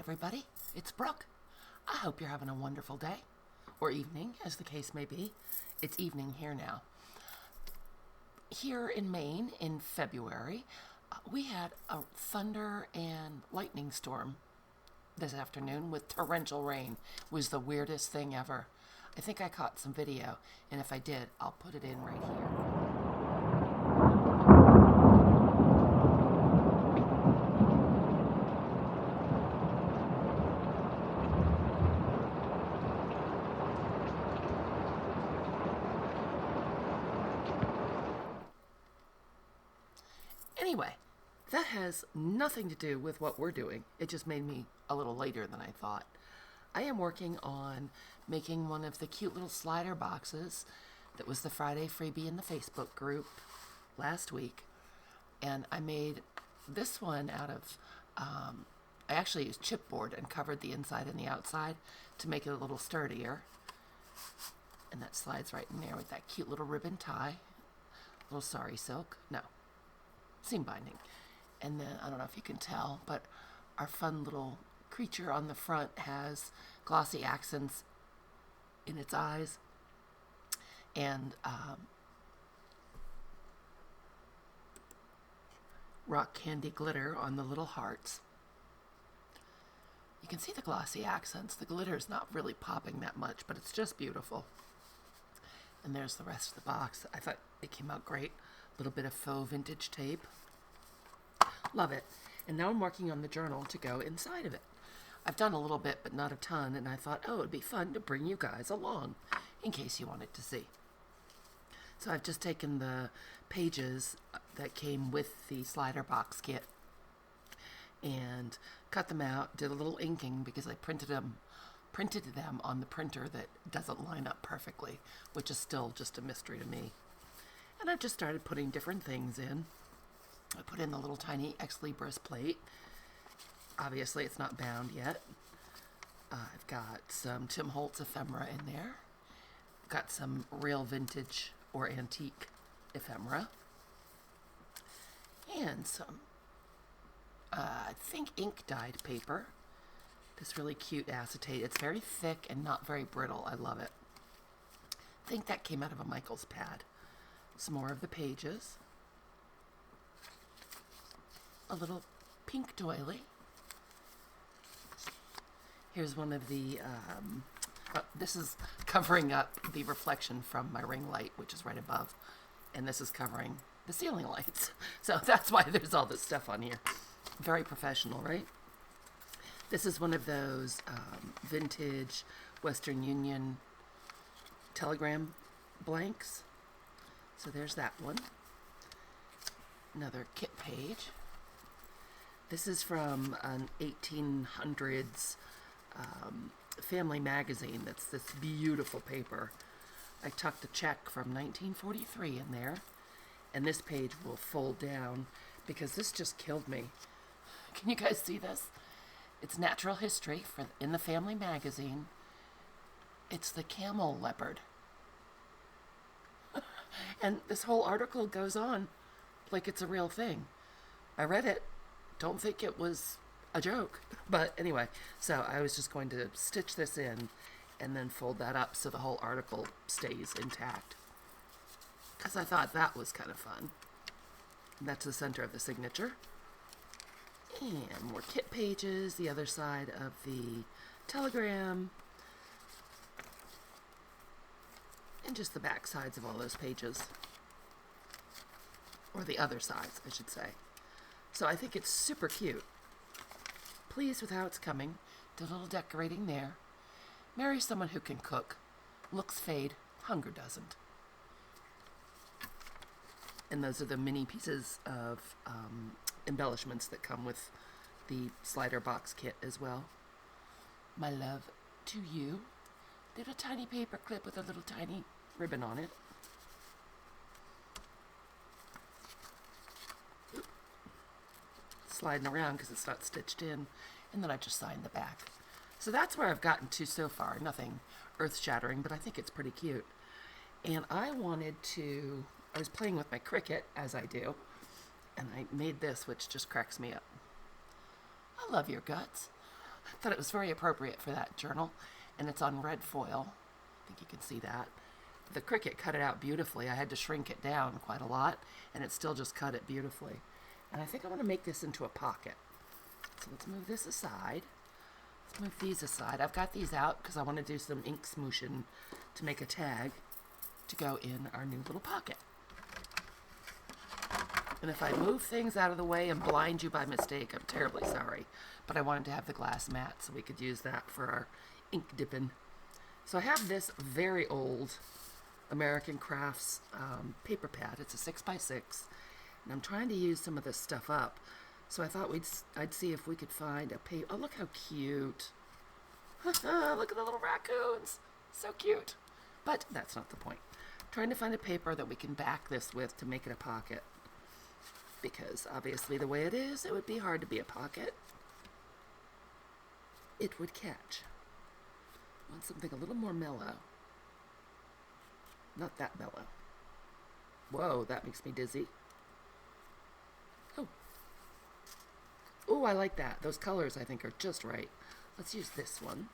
everybody, it's Brooke. I hope you're having a wonderful day, or evening, as the case may be. It's evening here now. Here in Maine, in February, we had a thunder and lightning storm this afternoon with torrential rain. It was the weirdest thing ever. I think I caught some video, and if I did, I'll put it in right here. Anyway, that has nothing to do with what we're doing. It just made me a little later than I thought. I am working on making one of the cute little slider boxes that was the Friday Freebie in the Facebook group last week. And I made this one out of, I actually used chipboard and covered the inside and the outside to make it a little sturdier. And that slides right in there with that cute little ribbon tie. Little sari silk. No. Seam binding. And then, I don't know if you can tell, but our fun little creature on the front has glossy accents in its eyes and rock candy glitter on the little hearts. You can see the glossy accents. The glitter's not really popping that much, but it's just beautiful. And there's the rest of the box. I thought it came out great. A little bit of faux vintage tape. Love it. And now I'm working on the journal to go inside of it. I've done a little bit, but not a ton, and I thought, oh, it'd be fun to bring you guys along in case you wanted to see. So I've just taken the pages that came with the slider box kit and cut them out, did a little inking because I printed them on the printer that doesn't line up perfectly, which is still just a mystery to me. And I've just started putting different things in. I put in the little tiny Ex Libris plate. Obviously, it's not bound yet. I've got some Tim Holtz ephemera in there. Got some real vintage or antique ephemera. And some, I think, ink-dyed paper. This really cute acetate. It's very thick and not very brittle. I love it. I think that came out of a Michaels pad. Some more of the pages. A little pink doily. Here's one of the, this is covering up the reflection from my ring light, which is right above. And this is covering the ceiling lights. So that's why there's all this stuff on here. Very professional, right? This is one of those vintage Western Union telegram blanks. So there's that one. Another kit page. This is from an 1800s family magazine. That's this beautiful paper. I tucked a check from 1943 in there, and this page will fold down because this just killed me. Can you guys see this? It's natural history in the family magazine. It's the camel leopard. And this whole article goes on like it's a real thing. I read it. Don't think it was a joke. But anyway, so I was just going to stitch this in and then fold that up so the whole article stays intact. Because I thought that was kind of fun. And that's the center of the signature. And more kit pages, the other side of the telegram. And just the back sides of all those pages. Or the other sides, I should say. So I think it's super cute. Pleased with how it's coming. Did a little decorating there. Marry someone who can cook. Looks fade, hunger doesn't. And those are the mini pieces of embellishments that come with the slider box kit as well. My love to you. Little tiny paper clip with a little tiny ribbon on it. Sliding around because it's not stitched in, and then I just signed the back. So that's where I've gotten to so far. Nothing earth-shattering, but I think it's pretty cute. And I was playing with my Cricut, as I do, and I made this, which just cracks me up. I love your guts. thought it was very appropriate for that journal. And it's on red foil. I think you can see that. The Cricut cut it out beautifully. I had to shrink it down quite a lot, and it still just cut it beautifully. And I think I want to make this into a pocket. So let's move this aside. Let's move these aside. I've got these out because I want to do some ink smooshing to make a tag to go in our new little pocket. And if I move things out of the way and blind you by mistake, I'm terribly sorry. But I wanted to have the glass mat so we could use that for our ink dipping. So I have this very old American Crafts paper pad. It's a 6x6, and I'm trying to use some of this stuff up. So I thought I'd see if we could find a paper. Oh, look how cute! Look at the little raccoons, so cute. But that's not the point. I'm trying to find a paper that we can back this with to make it a pocket, because obviously the way it is, it would be hard to be a pocket. It would catch. I want something a little more mellow. Not that mellow. Whoa, that makes me dizzy. Oh. Oh, I like that. Those colors, I think, are just right. Let's use this one.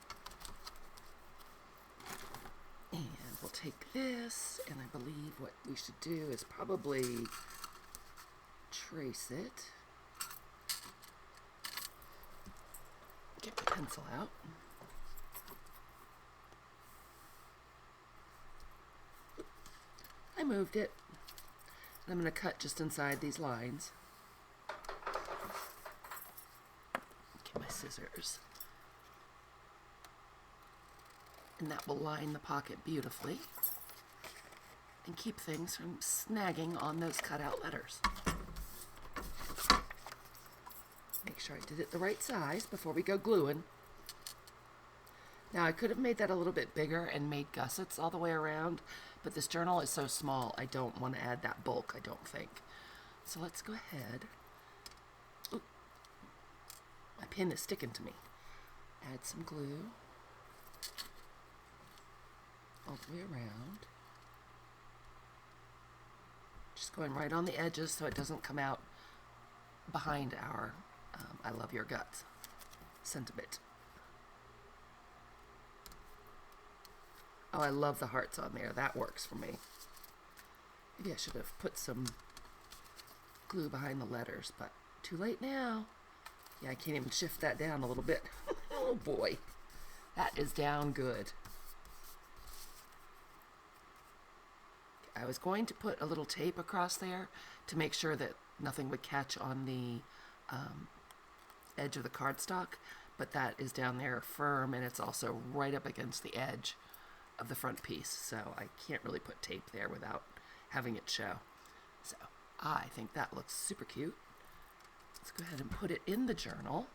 And we'll take this, and I believe what we should do is probably trace it. Get the pencil out. I moved it. And I'm going to cut just inside these lines. Get my scissors. And that will line the pocket beautifully and keep things from snagging on those cutout letters. Make sure I did it the right size before we go gluing. Now I could have made that a little bit bigger and made gussets all the way around, but this journal is so small I don't want to add that bulk, I don't think. So let's go ahead. Ooh, my pen is sticking to me. Add some glue all the way around. Just going right on the edges so it doesn't come out behind our I love your guts sentiment. Oh, I love the hearts on there. That works for me. Maybe I should have put some glue behind the letters, but too late now. Yeah, I can't even shift that down a little bit. Oh boy. That is down good. I was going to put a little tape across there to make sure that nothing would catch on the edge of the cardstock, but that is down there firm, and it's also right up against the edge of the front piece, so I can't really put tape there without having it show. So I think that looks super cute. Let's go ahead and put it in the journal.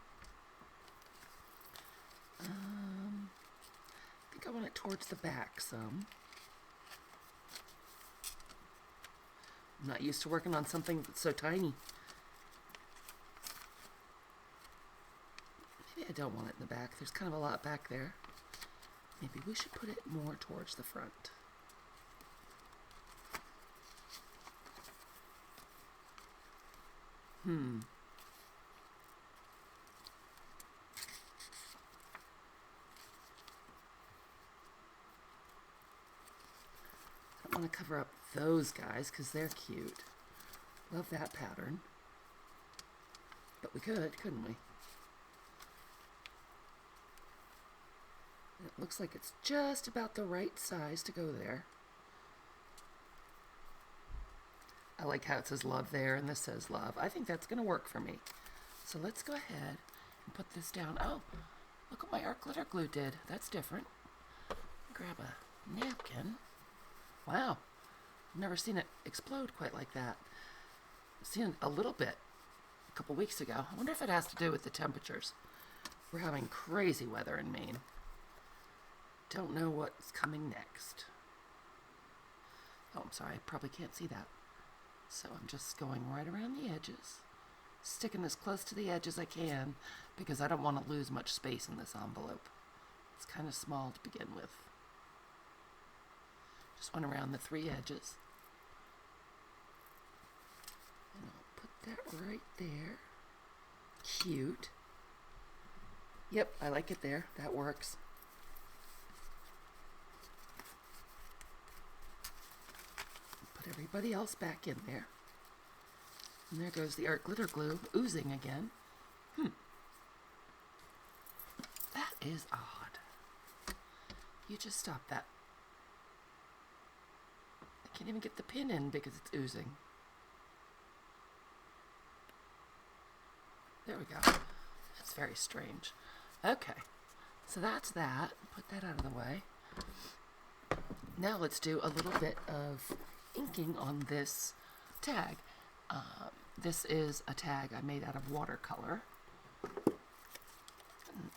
I think I want it towards the back some. I'm not used to working on something that's so tiny. Maybe I don't want it in the back. There's kind of a lot back there. Maybe we should put it more towards the front. I don't want to cover up those guys because they're cute. Love that pattern. But we could, couldn't we? It looks like it's just about the right size to go there. I like how it says love there and this says love. I think that's going to work for me. So let's go ahead and put this down. Oh, look what my art glitter glue did. That's different. Grab a napkin. Wow. I've never seen it explode quite like that. I've seen it a little bit a couple weeks ago. I wonder if it has to do with the temperatures. We're having crazy weather in Maine. Don't know what's coming next. Oh, I'm sorry, I probably can't see that. So I'm just going right around the edges, sticking as close to the edge as I can because I don't want to lose much space in this envelope. It's kind of small to begin with. Just went around the three edges. And I'll put that right there. Cute. Yep, I like it there. That works. Put everybody else back in there. And there goes the art glitter glue oozing again. That is odd. You just stop that. I can't even get the pin in because it's oozing. There we go. That's very strange. Okay, so that's that. Put that out of the way. Now let's do a little bit of inking on this tag. This is a tag I made out of watercolor. I'm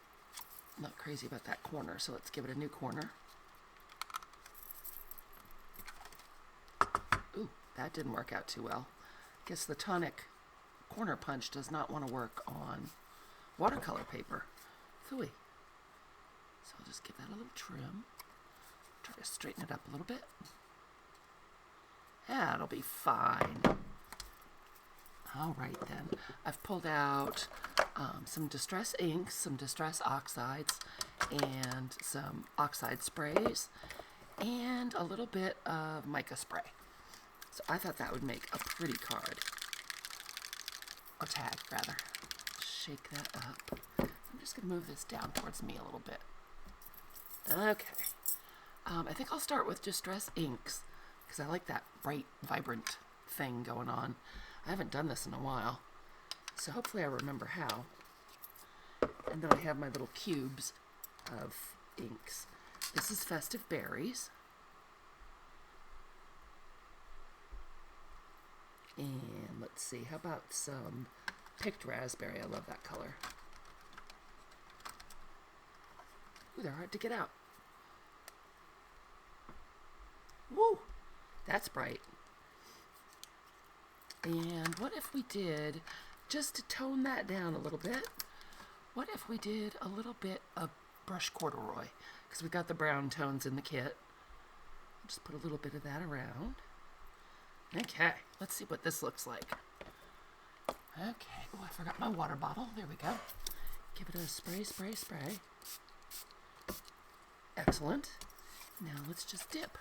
not crazy about that corner, so let's give it a new corner. Ooh, that didn't work out too well. Guess the tonic corner punch does not want to work on watercolor paper. Phooey. So I'll just give that a little trim. Try to straighten it up a little bit. Yeah, it'll be fine. All right then. I've pulled out some distress inks, some distress oxides, and some oxide sprays, and a little bit of mica spray. So I thought that would make a pretty card. Or tag, rather. Shake that up. I'm just going to move this down towards me a little bit. Okay. I think I'll start with distress inks, because I like that bright, vibrant thing going on. I haven't done this in a while, so hopefully I remember how. And then I have my little cubes of inks. This is Festive Berries. And let's see, how about some picked raspberry? I love that color. Ooh, they're hard to get out. Woo! That's bright. And what if we did, just to tone that down a little bit, what if we did a little bit of brush corduroy? Because we got the brown tones in the kit. Just put a little bit of that around. Okay, let's see what this looks like. Okay, oh, I forgot my water bottle. There we go. Give it a spray, spray, spray. Excellent. Now let's just dip.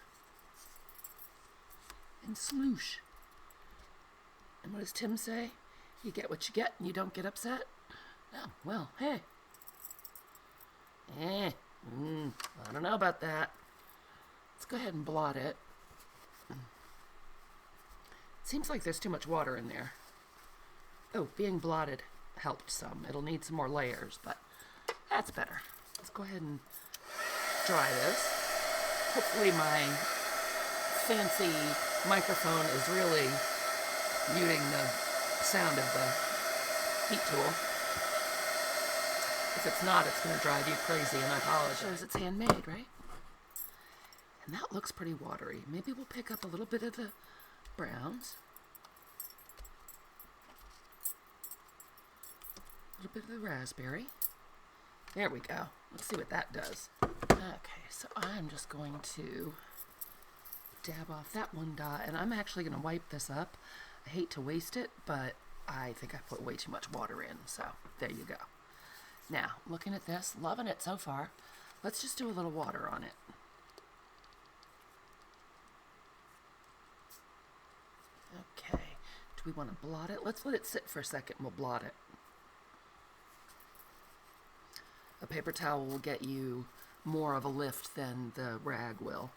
And sloosh. And what does Tim say? You get what you get and you don't get upset? Oh, well, hey. I don't know about that. Let's go ahead and blot it. Seems like there's too much water in there. Oh, being blotted helped some. It'll need some more layers, but that's better. Let's go ahead and dry this. Hopefully my fancy microphone is really muting the sound of the heat tool. If it's not, it's going to drive you crazy, and I apologize. It's handmade, right? And that looks pretty watery. Maybe we'll pick up a little bit of the browns. A little bit of the raspberry. There we go. Let's see what that does. Okay, so I'm just going to dab off that one dot, and I'm actually going to wipe this up. I hate to waste it, but I think I put way too much water in, so there you go. Now, looking at this, loving it so far. Let's just do a little water on it. Okay, do we want to blot it? Let's let it sit for a second and we'll blot it. A paper towel will get you more of a lift than the rag will.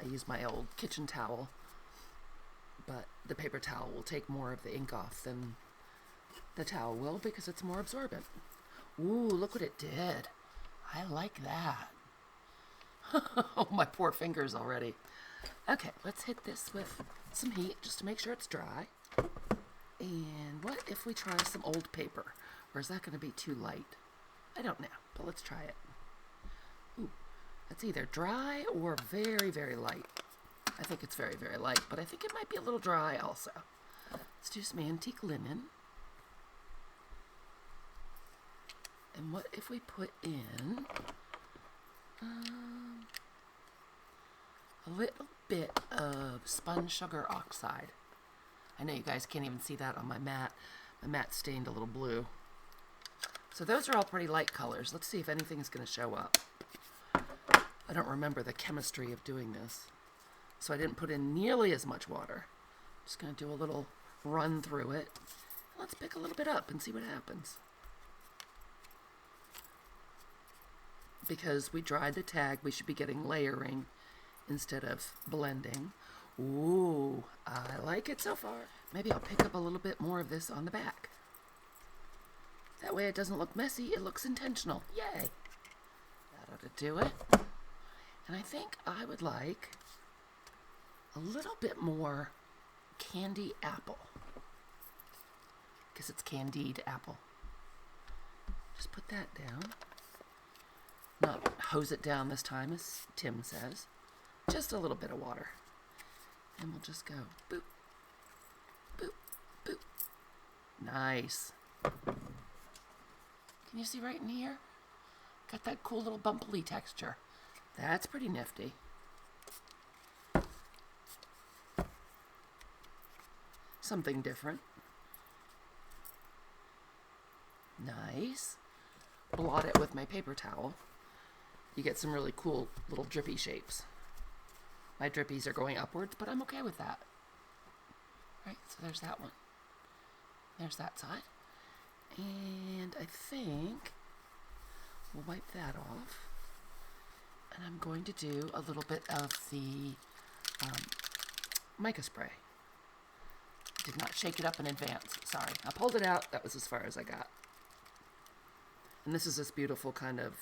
I use my old kitchen towel, but the paper towel will take more of the ink off than the towel will because it's more absorbent. Ooh, look what it did. I like that. Oh, my poor fingers already. Okay, let's hit this with some heat just to make sure it's dry. And what if we try some old paper? Or is that going to be too light? I don't know, but let's try it. Ooh, that's either dry or very, very light. I think it's very, very light, but I think it might be a little dry also. Let's do some antique linen. And what if we put in a little bit of spun sugar oxide? I know you guys can't even see that on my mat. My mat's stained a little blue. So those are all pretty light colors. Let's see if anything's going to show up. I don't remember the chemistry of doing this, so I didn't put in nearly as much water. Just going to do a little run through it. Let's pick a little bit up and see what happens. Because we dried the tag, we should be getting layering instead of blending. Ooh, I like it so far. Maybe I'll pick up a little bit more of this on the back. That way it doesn't look messy, it looks intentional. Yay! That ought to do it. And I think I would like a little bit more candy apple. Because it's candied apple. Just put that down. Not hose it down this time, as Tim says. Just a little bit of water. And we'll just go boop, boop, boop. Nice. Can you see right in here? Got that cool little bumpy texture. That's pretty nifty. Something different. Nice. Blot it with my paper towel. You get some really cool little drippy shapes. My drippies are going upwards, but I'm okay with that. Right, so there's that one. There's that side. And I think we'll wipe that off. And I'm going to do a little bit of the mica spray. Did not shake it up in advance. Sorry. I pulled it out. That was as far as I got. And this is this beautiful kind of,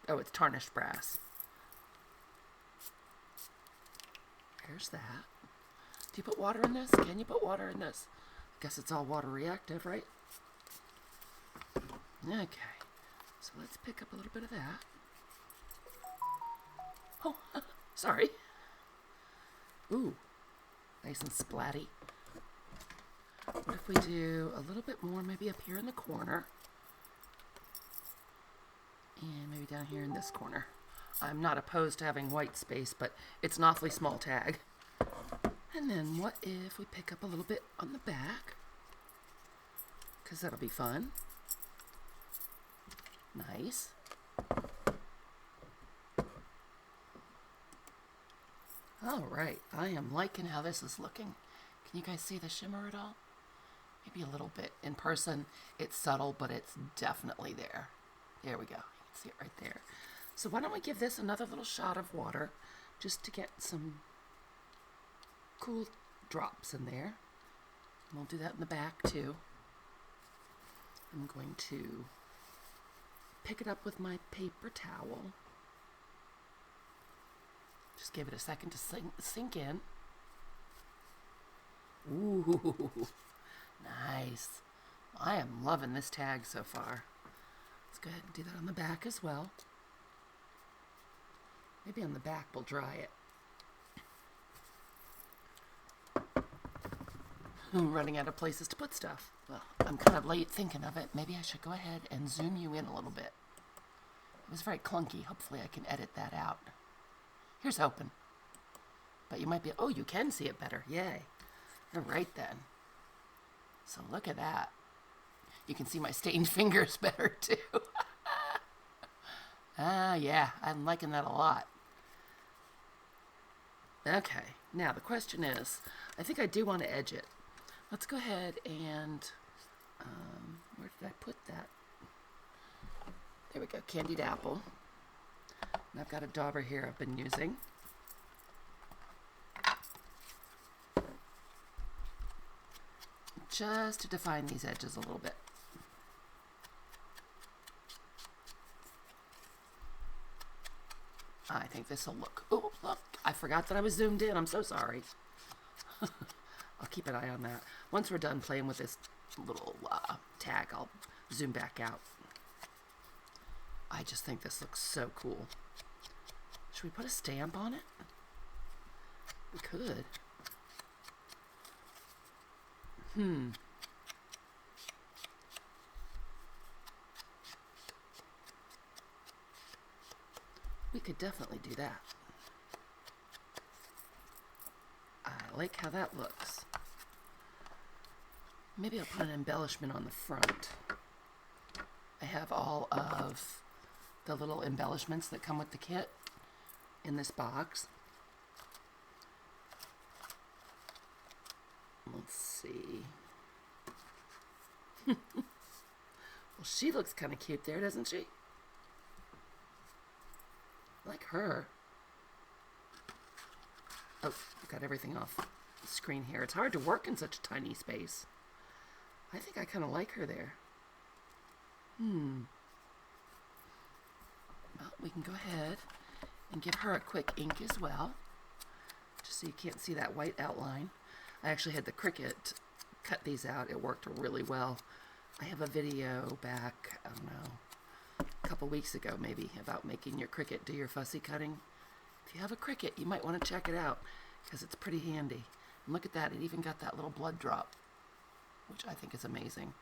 oh, it's tarnished brass. There's that. Do you put water in this? Can you put water in this? I guess it's all water reactive, right? Okay. So let's pick up a little bit of that. Oh, sorry. Ooh, nice and splatty. What if we do a little bit more, maybe up here in the corner? And maybe down here in this corner. I'm not opposed to having white space, but it's an awfully small tag. And then what if we pick up a little bit on the back? Because that'll be fun. Nice. All right, I am liking how this is looking. Can you guys see the shimmer at all? Maybe a little bit. In person, it's subtle, but it's definitely there. There we go. You can see it right there. So why don't we give this another little shot of water just to get some cool drops in there. And we'll do that in the back too. I'm going to pick it up with my paper towel. Just give it a second to sink in. Ooh, nice. I am loving this tag so far. Let's go ahead and do that on the back as well. Maybe on the back we'll dry it. I'm running out of places to put stuff. Well, I'm kind of late thinking of it. Maybe I should go ahead and zoom you in a little bit. It was very clunky. Hopefully I can edit that out. Here's hoping. But you might be, oh, you can see it better. Yay. All right then. So look at that. You can see my stained fingers better too. Yeah, I'm liking that a lot. Okay, now the question is, I think I do want to edge it. Let's go ahead and, where did I put that? There we go, candied apple. And I've got a dauber here I've been using. Just to define these edges a little bit. I think this will look, oh, look, I forgot that I was zoomed in. I'm so sorry. I'll keep an eye on that. Once we're done playing with this little tag, I'll zoom back out. I just think this looks so cool. Should we put a stamp on it? We could. We could definitely do that. I like how that looks. Maybe I'll put an embellishment on the front. I have all of the little embellishments that come with the kit in this box. Let's see. Well, she looks kind of cute there, doesn't she? Like her. Oh, I've got everything off the screen here. It's hard to work in such a tiny space. I think I kind of like her there. Well, we can go ahead and give her a quick ink as well, just so you can't see that white outline. I actually had the Cricut cut these out. It worked really well. I have a video back, I don't know, a couple weeks ago maybe, about making your Cricut do your fussy cutting. If you have a Cricut, you might want to check it out because it's pretty handy. And look at that, it even got that little blood drop, which I think is amazing.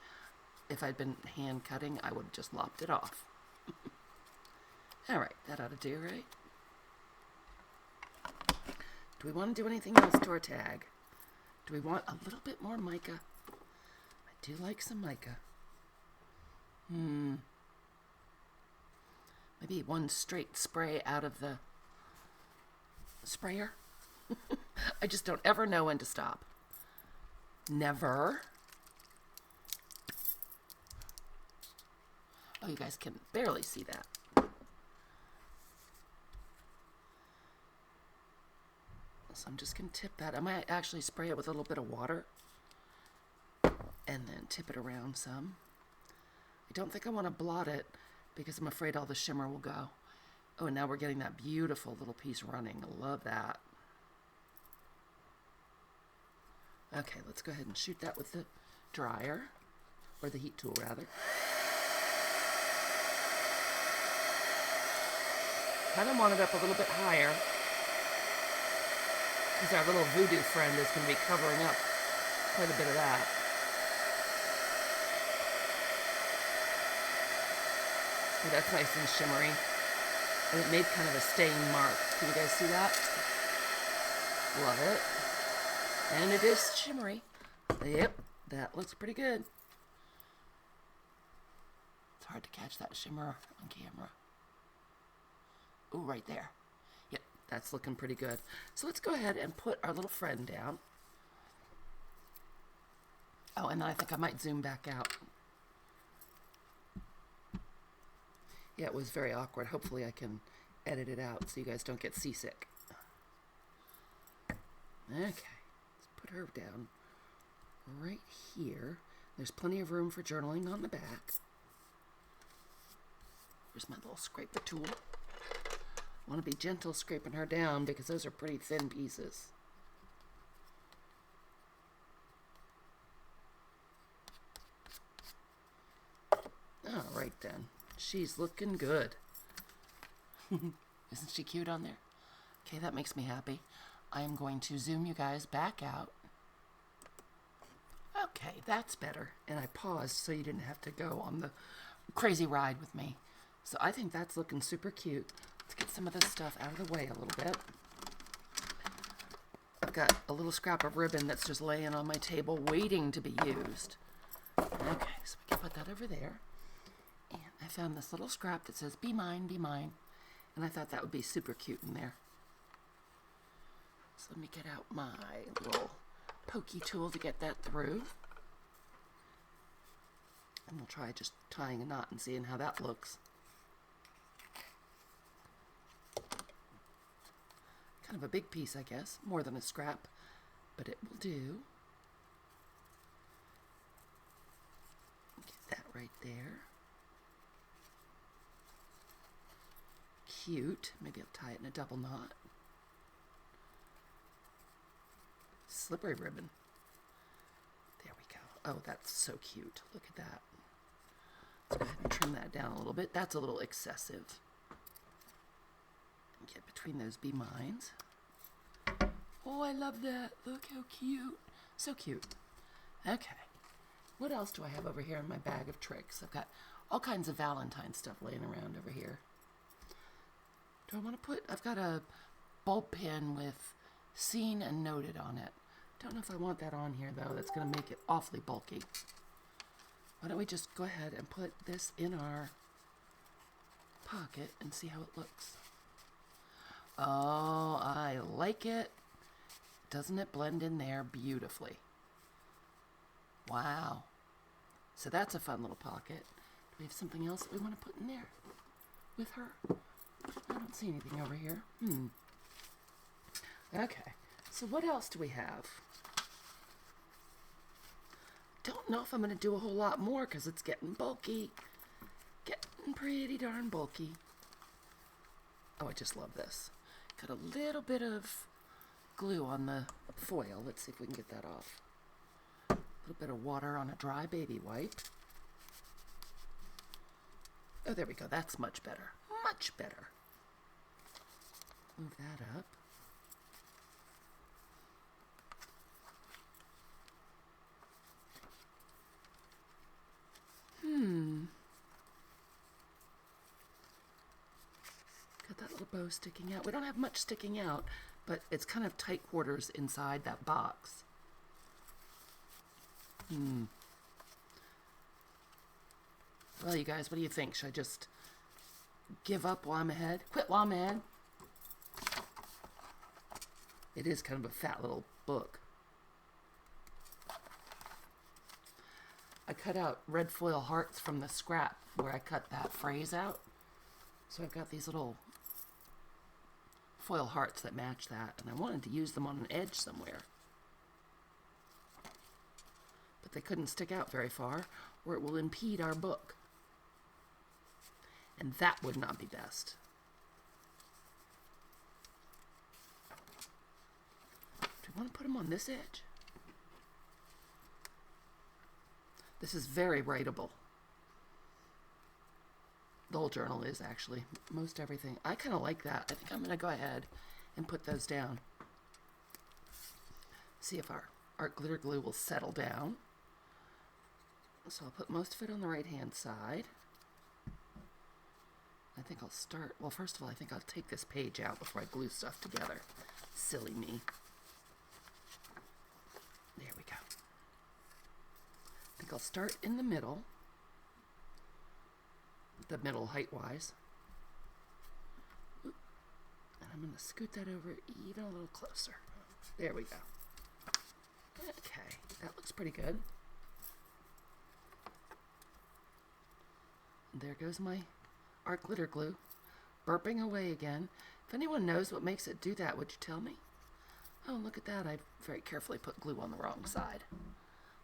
If I'd been hand cutting, I would have just lopped it off. Alright, that ought to do, right? Do we want to do anything else to our tag? Do we want a little bit more mica? I do like some mica. Maybe one straight spray out of the sprayer. I just don't ever know when to stop. Never. Oh, you guys can barely see that. So I'm just going to tip that. I might actually spray it with a little bit of water and then tip it around some. I don't think I want to blot it because I'm afraid all the shimmer will go. Oh, and now we're getting that beautiful little piece running. I love that. Okay, let's go ahead and shoot that with the dryer, or the heat tool rather. Kind of want it up a little bit higher, because our little voodoo friend is going to be covering up quite a bit of that. Oh, that's nice and shimmery. And it made kind of a stain mark. Can you guys see that? Love it. And it is shimmery. Yep, that looks pretty good. It's hard to catch that shimmer on camera. Ooh, right there. Yep, that's looking pretty good. So let's go ahead and put our little friend down. Oh, and then I think I might zoom back out. Yeah, it was very awkward. Hopefully I can edit it out so you guys don't get seasick. Okay, let's put her down right here. There's plenty of room for journaling on the back. Here's my little scraper tool. I want to be gentle scraping her down because those are pretty thin pieces. All right then. She's looking good. Isn't she cute on there? Okay, that makes me happy. I am going to zoom you guys back out. Okay, that's better. And I paused so you didn't have to go on the crazy ride with me. So I think that's looking super cute. Let's get some of this stuff out of the way a little bit. I've got a little scrap of ribbon that's just laying on my table waiting to be used. Okay, so we can put that over there. And I found this little scrap that says, "Be mine, be mine." And I thought that would be super cute in there. So let me get out my little pokey tool to get that through. And we'll try just tying a knot and seeing how that looks. Kind of a big piece, I guess. More than a scrap, but it will do. Get that right there. Cute. Maybe I'll tie it in a double knot. Slippery ribbon. There we go. Oh, that's so cute. Look at that. Let's go ahead and trim that down a little bit. That's a little excessive. Get between those be mines. Oh, I love that. Look how cute. So cute. Okay. What else do I have over here in my bag of tricks? I've got all kinds of Valentine stuff laying around over here. Do I want to put... I've got a bulb pin with seen and noted on it. Don't know if I want that on here, though. That's going to make it awfully bulky. Why don't we just go ahead and put this in our pocket and see how it looks. Oh, I like it. Doesn't it blend in there beautifully? Wow. So that's a fun little pocket. Do we have something else that we want to put in there with her? I don't see anything over here. Okay, so what else do we have? Don't know if I'm going to do a whole lot more because it's getting bulky. Getting pretty darn bulky. Oh, I just love this. Got a little bit of glue on the foil. Let's see if we can get that off. A little bit of water on a dry baby wipe. Oh, there we go. That's much better. Much better. Move that up. Got that little bow sticking out. We don't have much sticking out, but it's kind of tight quarters inside that box. Well, you guys, what do you think? Should I just give up while I'm ahead? Quit while I'm ahead? It is kind of a fat little book. I cut out red foil hearts from the scrap where I cut that phrase out. So I've got these little foil hearts that match that, and I wanted to use them on an edge somewhere. But they couldn't stick out very far, or it will impede our book. And that would not be best. Do you want to put them on this edge? This is very writable. The whole journal is, actually. Most everything. I kind of like that. I think I'm going to go ahead and put those down. See if our art glitter glue will settle down. So I'll put most of it on the right-hand side. I think I'll start... Well, first of all, I think I'll take this page out before I glue stuff together. Silly me. There we go. I think I'll start in the middle. The middle height-wise. And I'm going to scoot that over even a little closer. There we go. Okay, that looks pretty good. And there goes my art glitter glue, burping away again. If anyone knows what makes it do that, would you tell me? Oh, look at that. I very carefully put glue on the wrong side.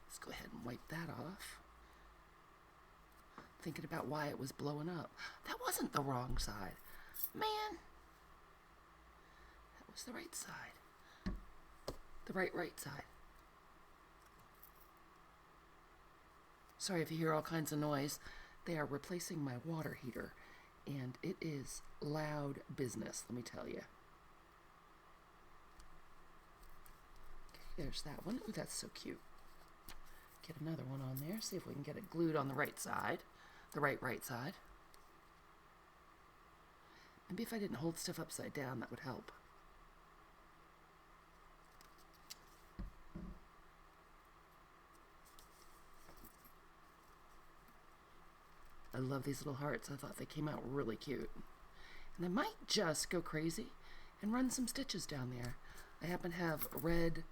Let's go ahead and wipe that off. Thinking about why it was blowing up. That wasn't the wrong side. Man. That was the right side. The right side. Sorry if you hear all kinds of noise. They are replacing my water heater, and it is loud business, let me tell you. Okay, there's that one. Ooh, that's so cute. Get another one on there. See if we can get it glued on the right side. The right side. Maybe if I didn't hold stuff upside down, that would help. I love these little hearts. I thought they came out really cute. And I might just go crazy and run some stitches down there. I happen to have red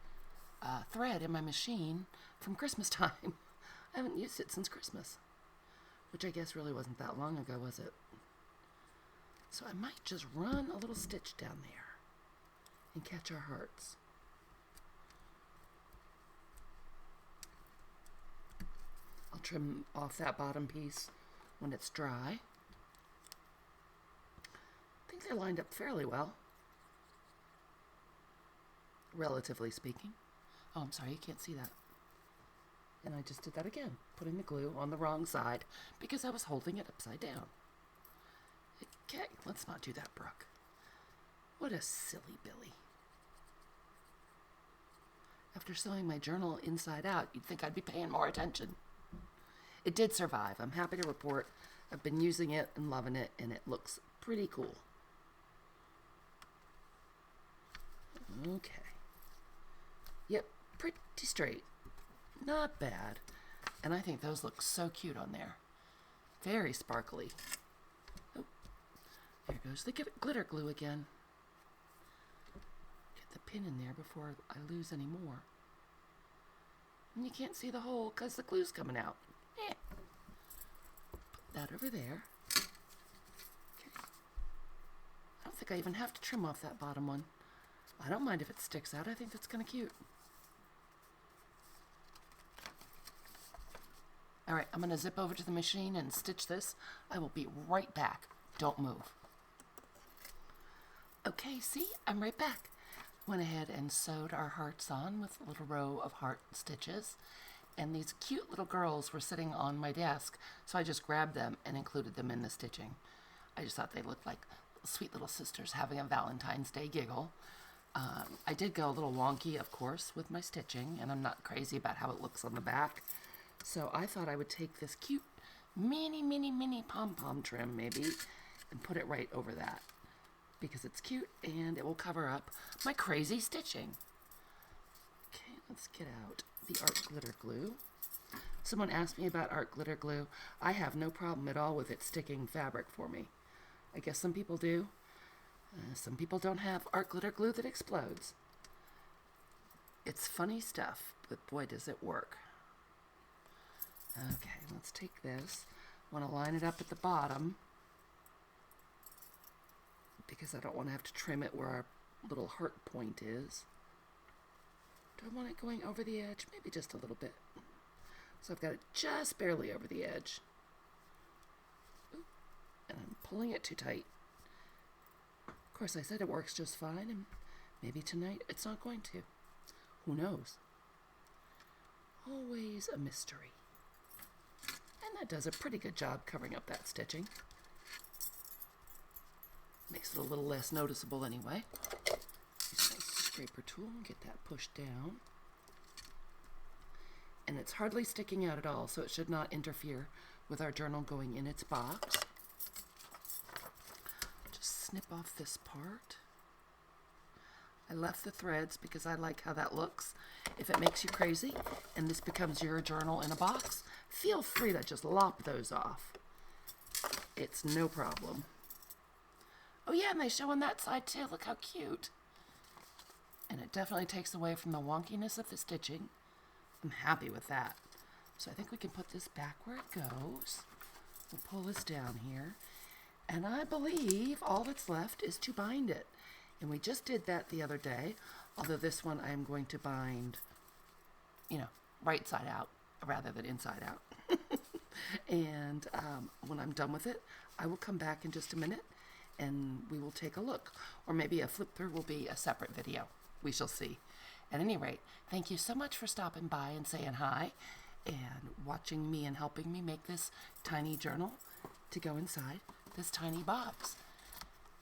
thread in my machine from Christmas time. I haven't used it since Christmas, which I guess really wasn't that long ago, was it? So I might just run a little stitch down there and catch our hearts. I'll trim off that bottom piece when it's dry. I think they're lined up fairly well, relatively speaking. Oh, I'm sorry, you can't see that. And I just did that again, putting the glue on the wrong side because I was holding it upside down. Okay, let's not do that, Brooke. What a silly Billy. After sewing my journal inside out, you'd think I'd be paying more attention. It did survive. I'm happy to report I've been using it and loving it, and it looks pretty cool. Okay. Yep, pretty straight. Not bad. And I think those look so cute on there. Very sparkly. Oh, there goes the glitter glue again. Get the pin in there before I lose any more. And you can't see the hole because the glue's coming out. Eh. Put that over there. Okay. I don't think I even have to trim off that bottom one. I don't mind if it sticks out. I think that's kind of cute. All right, I'm going to zip over to the machine and stitch this. I will be right back. Don't move. Okay, see, I'm right back. Went ahead and sewed our hearts on with a little row of heart stitches. And these cute little girls were sitting on my desk, so I just grabbed them and included them in the stitching. I just thought they looked like sweet little sisters having a Valentine's Day giggle. I did go a little wonky, of course, with my stitching, and I'm not crazy about how it looks on the back. So I thought I would take this cute mini pom-pom trim, maybe, and put it right over that. Because it's cute, and it will cover up my crazy stitching. Okay, let's get out the art glitter glue. Someone asked me about art glitter glue. I have no problem at all with it sticking fabric for me. I guess some people do. Some people don't have art glitter glue that explodes. It's funny stuff, but boy does it work. Okay, let's take this. I want to line it up at the bottom because I don't want to have to trim it where our little heart point is. Do I want it going over the edge? Maybe just a little bit. So I've got it just barely over the edge. Ooh, and I'm pulling it too tight. Of course, I said it works just fine, and maybe tonight it's not going to. Who knows? Always a mystery. And that does a pretty good job covering up that stitching. Makes it a little less noticeable anyway. Use my scraper tool and get that pushed down. And it's hardly sticking out at all, so it should not interfere with our journal going in its box. Just snip off this part. I left the threads because I like how that looks. If it makes you crazy and this becomes your journal in a box, feel free to just lop those off. It's no problem. Oh yeah, and they show on that side too. Look how cute. And it definitely takes away from the wonkiness of the stitching. I'm happy with that. So I think we can put this back where it goes. We'll pull this down here. And I believe all that's left is to bind it. And we just did that the other day, although this one I'm going to bind, right side out rather than inside out. And when I'm done with it, I will come back in just a minute and we will take a look. Or maybe a flip through will be a separate video. We shall see. At any rate, thank you so much for stopping by and saying hi and watching me and helping me make this tiny journal to go inside this tiny box.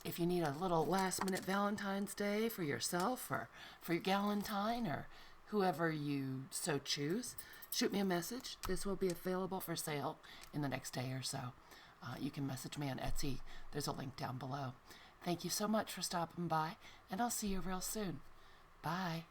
If you need a little last-minute Valentine's Day for yourself or for your galentine or whoever you so choose, shoot me a message. This will be available for sale in the next day or so. You can message me on Etsy. There's a link down below. Thank you so much for stopping by, and I'll see you real soon. Bye.